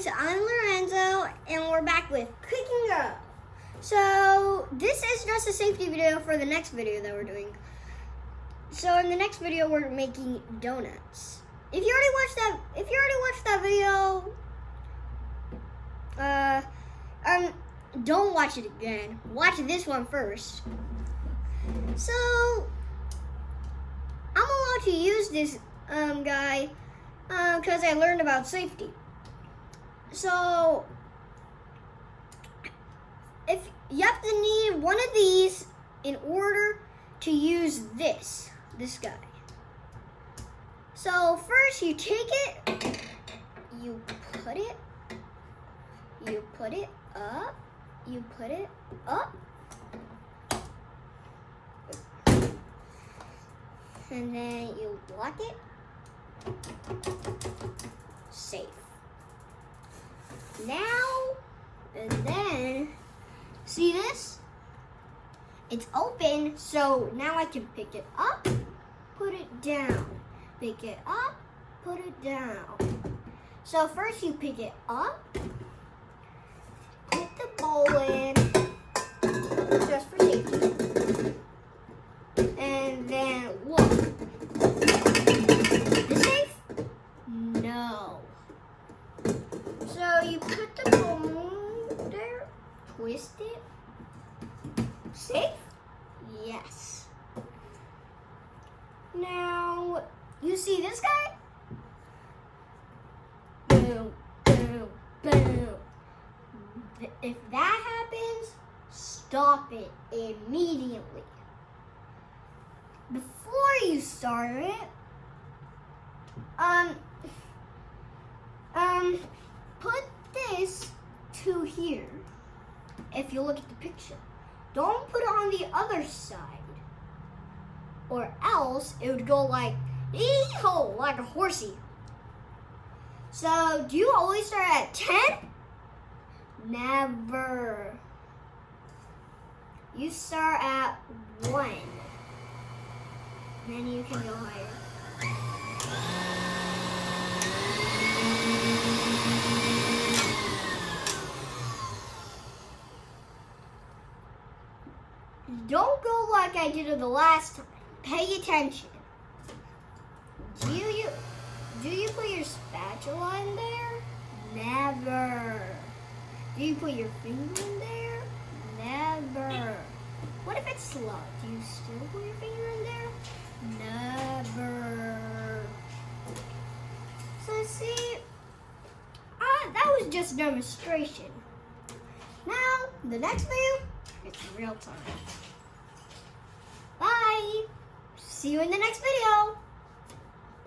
guys, I'm Lorenzo, and we're back with Cooking Girl. So this is just a safety video for the next video that we're doing. So in the next video, we're making donuts. If you already watched that video, don't watch it again. Watch this one first. So I'm allowed to use this guy because I learned about safety. So if you have to need one of these in order to use this guy. So first you take it, you put it up, and then you lock it. Safe. Now, and then, see this? It's open, so now I can pick it up, put it down. Pick it up, put it down. So first you pick it up, put the bowl in, just for safety. And then look. Is it safe? No. So you put the bowl there, twist it. Safe? Yes. Now, you see this guy? Boom, boom, boom. If that happens, stop it immediately. Before you start it, put this to here. If you look at the picture, don't put it on the other side, or else it would go like ee-ho, like a horsey. So, do you always start at 10? Never. You start at 1. Then you can go higher. Don't go like I did it the last time. Pay attention. Do you put your spatula in there? Never. Do you put your finger in there? Never. What if it's slow? Do you still put your finger in there? Never. So see, that was just a demonstration. Now, the next video, it's real time. Bye. See you in the next video.